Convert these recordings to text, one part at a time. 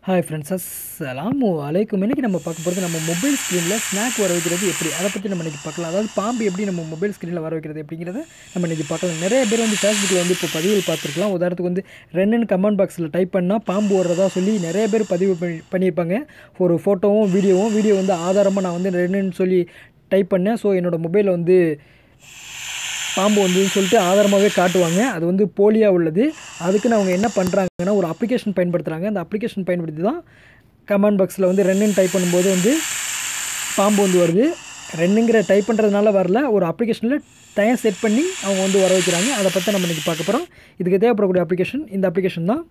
Hi friends, அஸ்ஸலாமு அலைக்கும். இன்றைக்கி நம்ம பார்க்க போகிறது நம்ம மொபைல் ஸ்க்ரீனில் ஸ்நாக் வர வைக்கிறது எப்படி, அதை பற்றி நம்ம இன்றைக்கி பார்க்கலாம். அதாவது பாம்பு எப்படி நம்ம மொபைல் ஸ்க்ரீனில் வர வைக்கிறது அப்படிங்கிறத நம்ம இன்றைக்கி பார்க்கலாம். நிறைய பேர் வந்து ஃபேஸ்புக்கில் வந்து இப்போ பதிவுகள் பார்த்துருக்கலாம். உதாரணத்துக்கு வந்து ரெண்டுன்னு கமெண்ட் பாக்ஸில் டைப் பண்ணால் பாம்பு வர்றதா சொல்லி நிறைய பேர் பதிவு பண்ணியிருப்பாங்க. ஒரு ஃபோட்டோவும் வீடியோ வந்து ஆதாரமாக நான் வந்து ரெண்டுன்னு சொல்லி டைப் பண்ணேன். ஸோ என்னோடய மொபைலில் வந்து பாம்பு வந்துன்னு சொல்லிட்டு ஆதாரமாகவே காட்டுவாங்க. அது வந்து போலியாக உள்ளது. அதுக்குன்னு அவங்க என்ன பண்ணுறாங்கன்னா, ஒரு அப்ளிகேஷன் பயன்படுத்துகிறாங்க. அந்த அப்ளிகேஷன் பயன்படுத்தி தான் கமெண்ட் பாக்ஸில் வந்து ரெண்டுன்னு டைப் பண்ணும்போது வந்து பாம்பு வந்து வருது. ரெண்டுங்கிற டைப் பண்ணுறதுனால வரல, ஒரு அப்ளிகேஷனில் டைம் செட் பண்ணி அவங்க வந்து வர வைக்கிறாங்க. அதை பற்றி நம்ம இன்றைக்கி பார்க்க போகிறோம். இதுக்கு தேவைப்படக்கூடிய அப்ளிகேஷன் இந்த அப்ளிகேஷன் தான்.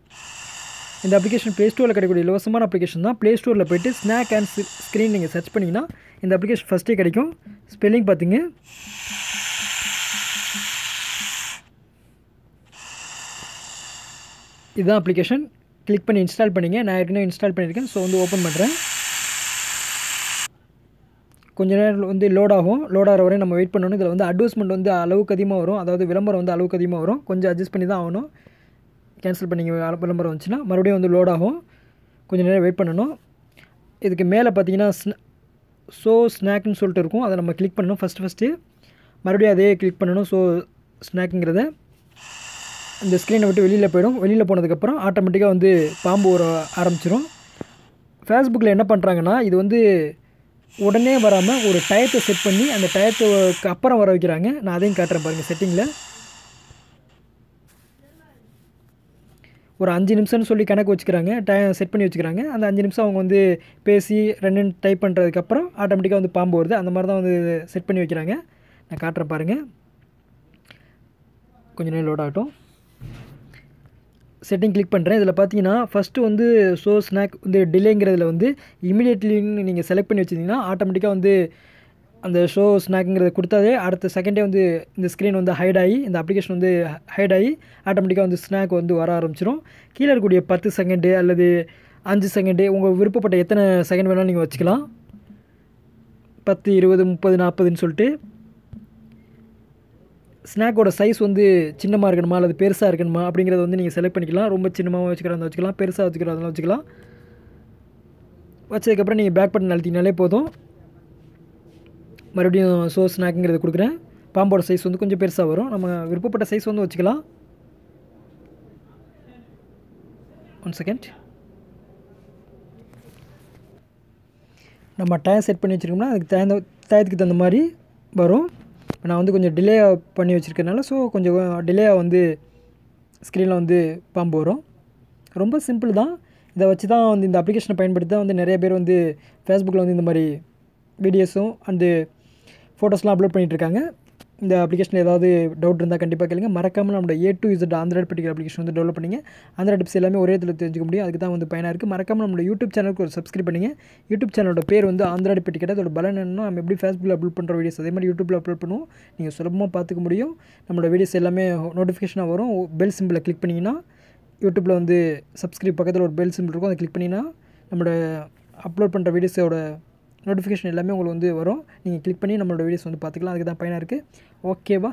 இந்த அப்ளிகேஷன் ப்ளே ஸ்டோரில் கிடைக்கக்கூடிய இலவசமான அப்ளிகேஷன் தான். ப்ளே ஸ்டோரில் போய்ட்டு ஸ்நாக் அண்ட் ஸ்க்ரீன் நீங்கள் சர்ச் பண்ணிங்கன்னா இந்த அப்ளிகேஷன் ஃபஸ்ட்டே கிடைக்கும். ஸ்பெல்லிங் பார்த்திங்க. இதுதான் அப்ளிகேஷன். கிளிக் பண்ணி இன்ஸ்டால் பண்ணிங்க. நான் ஏற்கனவே இன்ஸ்டால் பண்ணியிருக்கேன். ஸோ வந்து ஓப்பன் பண்ணுறேன். கொஞ்ச நேரம் வந்து லோட் ஆகிற வரையும் நம்ம வெயிட் பண்ணணும். இதில் வந்து அட்வர்டைஸ்மெண்ட் வந்து அளவுக்கு அதிகமாக வரும். அதாவது விளம்பரம் வந்து அளவுக்கு அதிகமாக வரும். கொஞ்சம் அட்ஜஸ்ட் பண்ணி தான் ஆகணும். கேன்சல் பண்ணிங்க. விளம்பரம் வந்துச்சுன்னா மறுபடியும் வந்து லோட் ஆகும். கொஞ்சம் நேரம் வெயிட் பண்ணணும். இதுக்கு மேலே பார்த்தீங்கன்னா ஸ்நாக்னு சொல்லிட்டு இருக்கும். அதை நம்ம கிளிக் பண்ணணும். ஃபஸ்ட்டு மறுபடியும் அதே கிளிக் பண்ணணும். ஸ்நாக்குங்கிறத இந்த ஸ்க்ரீனை விட்டு வெளியில் போயிடும். வெளியில் போனதுக்கப்புறம் ஆட்டோமேட்டிக்காக வந்து பாம்பு வர ஆரம்பிச்சிடும். ஃபேஸ்புக்கில் என்ன பண்ணுறாங்கன்னா, இது வந்து உடனே வராமல் ஒரு டயத்தை செட் பண்ணி அந்த டயத்துக்கு அப்புறம் வர வைக்கிறாங்க. நான் அதையும் காட்டுறேன் பாருங்கள். செட்டிங்கில் ஒரு 5 நிமிஷம்னு சொல்லி கணக்கு வச்சுக்கிறாங்க. டைம் செட் பண்ணி வச்சுக்கிறாங்க. அந்த 5 நிமிஷம் அவங்க வந்து பேசி ரெண்டுன்னு டைப் பண்ணுறதுக்கப்புறம் ஆட்டோமேட்டிக்காக வந்து பாம்பு வருது. அந்த மாதிரி தான் வந்து செட் பண்ணி வைக்கிறாங்க. நான் காட்டுறேன் பாருங்கள். கொஞ்சம் நேரம் லோட் ஆகட்டும். செட்டிங் கிளிக் பண்ணுறேன். இதில் பார்த்தீங்கன்னா ஃபஸ்ட்டு வந்து ஸ்நாக் வந்து டிலேங்கிறதுல வந்து இமீடியட்லின்னு நீங்கள் செலக்ட் பண்ணி வச்சுருந்தீங்கன்னா ஆட்டோமேட்டிக்காக வந்து அந்த ஸ்நாக்குங்கிறத கொடுத்தாதே அடுத்த செகண்டே வந்து இந்த ஸ்க்ரீன் வந்து ஹைட் ஆகி இந்த அப்ளிகேஷன் வந்து ஹைட் ஆகி ஆட்டோமேட்டிக்காக வந்து ஸ்நாக் வந்து வர ஆரம்பிச்சிடும். கீழே இருக்கக்கூடிய 10 செகண்டு அல்லது 5 செகண்டு உங்கள் விருப்பப்பட்ட எத்தனை செகண்ட் வேணாலும் நீங்கள் வச்சுக்கலாம். 10, 20, 30, 40ன்னு சொல்லிட்டு ஸ்நாக்கோட சைஸ் வந்து சின்னமாக இருக்கணுமா அல்லது பெருசாக இருக்கணுமா அப்படிங்கிறத வந்து நீங்கள் செலக்ட் பண்ணிக்கலாம். ரொம்ப சின்னமாக வச்சுக்கிறதா வச்சுக்கலாம், பெருசாக வச்சுக்கிறதா வச்சுக்கலாம். வச்சதுக்கப்புறம் நீங்கள் பேக் பட்டன் அழுத்தினாலே போதும். மறுபடியும் ஸ்நாக்குங்கிறது கொடுக்குறேன். பாம்போட சைஸ் வந்து கொஞ்சம் பெருசாக வரும். நம்ம விருப்பப்பட்ட சைஸ் வந்து வச்சுக்கலாம். 1 செகண்ட். நம்ம டைம் செட் பண்ணி வச்சுருக்கோம்னா அதுக்கு டயத்துக்கு தகுந்த மாதிரி வரும். நான் வந்து கொஞ்சம் டிலே பண்ணி வச்சுருக்கனால கொஞ்சம் டிலேயாக வந்து ஸ்க்ரீனில் வந்து பாம்பு வரும். ரொம்ப சிம்பிள் தான். இதை வச்சு தான் வந்து இந்த அப்ளிகேஷனை பயன்படுத்தி தான் வந்து நிறைய பேர் வந்து ஃபேஸ்புக்கில் வந்து இந்த மாதிரி வீடியோஸும் அண்டு ஃபோட்டோஸ்லாம் அப்லோட் பண்ணிகிட்ருக்காங்க. இந்த அப்ளிகேஷனில் ஏதாவது டவுட் இருந்தால் கண்டிப்பாக கேளுங்க. மறக்காமல் நம்மளோட A to Z ஆண்ட்ராய்டு பெட்டிக்கிற அப்ளிகேஷன் வந்து டெவலப் பண்ணிங்க. ஆண்ட்ராய்டு டிப்ஸ் எல்லாமே ஒரே இடத்துல தெரிஞ்சுக்க முடியும். அதுக்கு தான் வந்து பயனாக இருக்குது. மறக்காமல் நம்மளோட யூடியூப் சேனலுக்கு ஒரு சப்ஸ்கிரைப் பண்ணிங்க. யூடியூப் சேனலோட பேர் வந்து ஆண்ட்ராய்டு பெட்டிக்கிட்ட. அதோட பலன் என்னன்னா, நம்ம எப்படி ஃபேஸ்புக்கில் அப்லோட் பண்ணுற வீடியோஸ் அதே மாதிரி யூடியூப்பில் அப்லோட் பண்ணுவோம். நீங்கள் சுலபமாக பார்த்துக்க முடியும். நம்மளோட வீடியோஸ் எல்லாமே நோட்டிஃபிகேஷனாக வரும். பெல் சிம்பிளை கிளிக் பண்ணிங்கன்னா யூடியூப்பில் வந்து சப்ஸ்கிரைப் பக்கத்தில் ஒரு பெல் சிம்பிள் இருக்கும். அதை கிளிக் பண்ணிங்கன்னா நம்மளோட அப்லோட் பண்ணுற வீடியோஸோட நோட்டிஃபிகேஷன் எல்லாமே உங்களுக்கு வந்து வரும். நீங்கள் கிளிக் பண்ணி நம்மளோட வீடியோஸ் வந்து பார்த்துக்கலாம். அதுக்கு தான் பயனாக இருக்குது. ஓகேவா?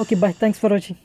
Okay bye. தேங்க்ஸ் ஃபார் வாட்சிங்.